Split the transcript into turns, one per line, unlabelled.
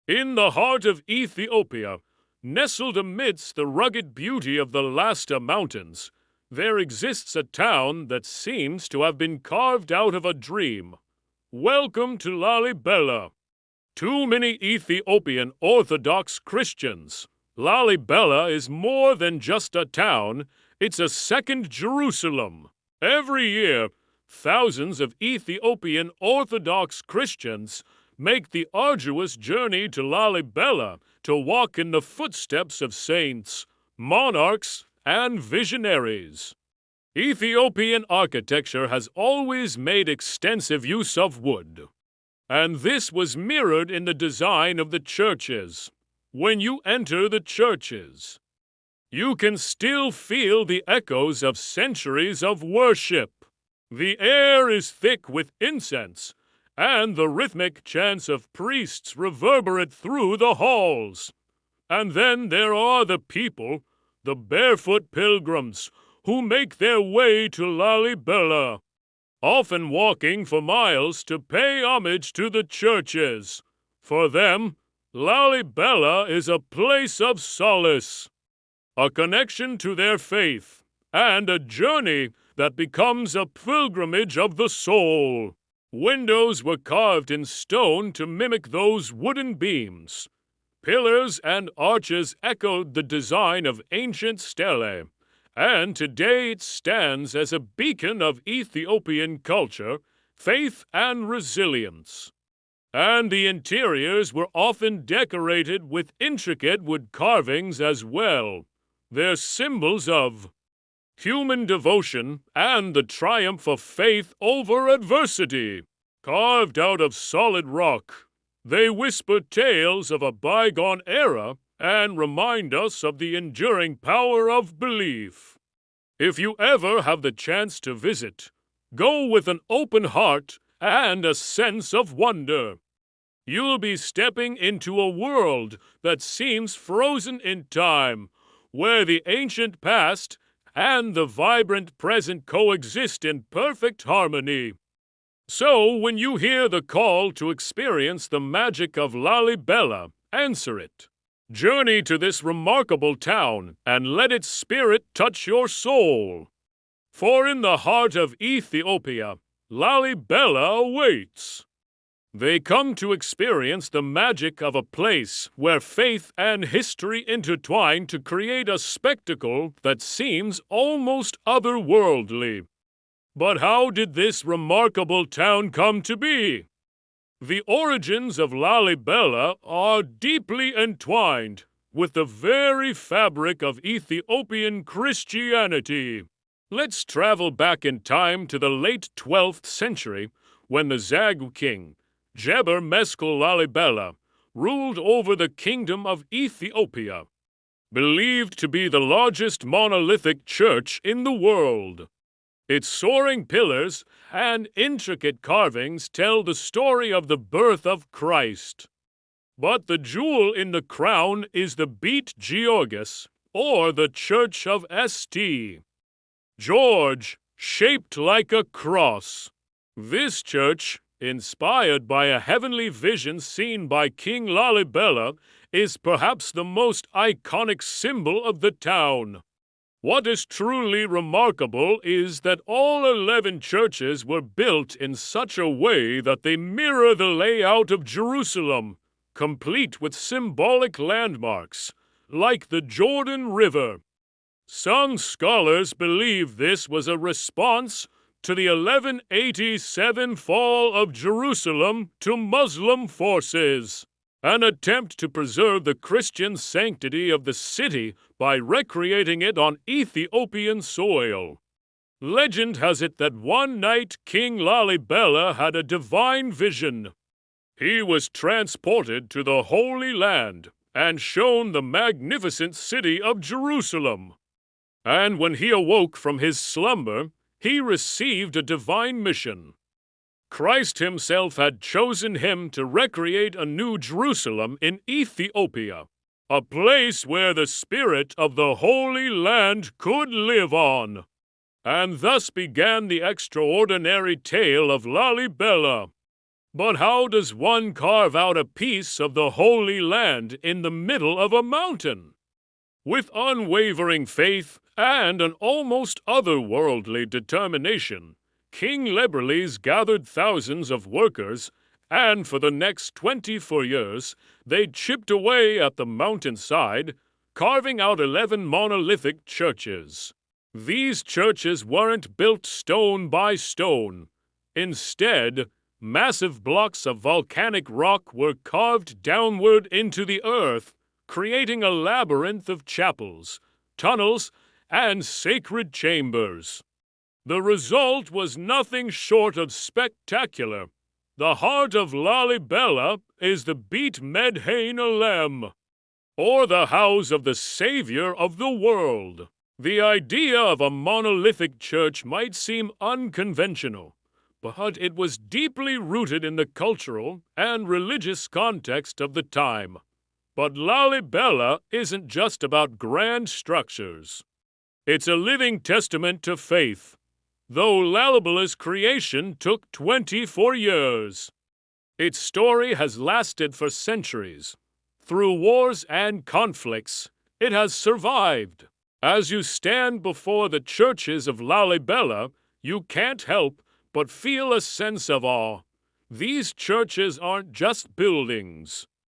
In the heart of Ethiopia, nestled amidst the rugged beauty of the Lasta Mountains, there exists a town that seems to have been carved out of a dream. Welcome to Lalibela. Too many Ethiopian Orthodox Christians. Lalibela is more than just a town, it's a second Jerusalem. Every year, thousands of Ethiopian Orthodox Christians make the arduous journey to Lalibela to walk in the footsteps of saints, monarchs, and visionaries. Ethiopian architecture has always made extensive use of wood, and this was mirrored in the design of the churches. When you enter the churches, you can still feel the echoes of centuries of worship. The air is thick with incense, and the rhythmic chants of priests reverberate through the halls. And then there are the people, the barefoot pilgrims, who make their way to Lalibela, often walking for miles to pay homage to the churches. For them, Lalibela is a place of solace, a connection to their faith, and a journey that becomes a pilgrimage of the soul. Windows were carved in stone to mimic those wooden beams. Pillars and arches echoed the design of ancient stelae, and today it stands as a beacon of Ethiopian culture, faith, and resilience. And the interiors were often decorated with intricate wood carvings as well. They're symbols of human devotion and the triumph of faith over adversity. Carved out of solid rock, they whisper tales of a bygone era and remind us of the enduring power of belief. If you ever have the chance to visit, go with an open heart and a sense of wonder. You'll be stepping into a world that seems frozen in time, where the ancient past and the vibrant present coexist in perfect harmony. So, when you hear the call to experience the magic of Lalibela, answer it. Journey to this remarkable town and let its spirit touch your soul. For in the heart of Ethiopia, Lalibela awaits. They come to experience the magic of a place where faith and history intertwine to create a spectacle that seems almost otherworldly. But how did this remarkable town come to be? The origins of Lalibela are deeply entwined with the very fabric of Ethiopian Christianity. Let's travel back in time to the late 12th century when the Zag king, Jeber Meskel Lalibela, ruled over the kingdom of Ethiopia, believed to be the largest monolithic church in the world. Its soaring pillars and intricate carvings tell the story of the birth of Christ. But the jewel in the crown is the Beit Georgis, or the Church of St. George, shaped like a cross. This church, inspired by a heavenly vision seen by King Lalibela, is perhaps the most iconic symbol of the town. What is truly remarkable is that all 11 churches were built in such a way that they mirror the layout of Jerusalem, complete with symbolic landmarks, like the Jordan River. Some scholars believe this was a response to the 1187 fall of Jerusalem to Muslim forces, an attempt to preserve the Christian sanctity of the city by recreating it on Ethiopian soil. Legend has it that one night King Lalibela had a divine vision. He was transported to the Holy Land and shown the magnificent city of Jerusalem. And when he awoke from his slumber, he received a divine mission. Christ himself had chosen him to recreate a new Jerusalem in Ethiopia, a place where the spirit of the Holy Land could live on. And thus began the extraordinary tale of Lalibela. But how does one carve out a piece of the Holy Land in the middle of a mountain? With unwavering faith and an almost otherworldly determination, King Leberles gathered thousands of workers, and for the next 24 years, they chipped away at the mountainside, carving out 11 monolithic churches. These churches weren't built stone by stone. Instead, massive blocks of volcanic rock were carved downward into the earth, creating a labyrinth of chapels, tunnels, and sacred chambers. The result was nothing short of spectacular. The heart of Lalibela is the Beat Medhain Alem, or the house of the Savior of the world. The idea of a monolithic church might seem unconventional, but it was deeply rooted in the cultural and religious context of the time. But Lalibela isn't just about grand structures. It's a living testament to faith, though Lalibela's creation took 24 years. Its story has lasted for centuries. Through wars and conflicts, it has survived. As you stand before the churches of Lalibela, you can't help but feel a sense of awe. These churches aren't just buildings.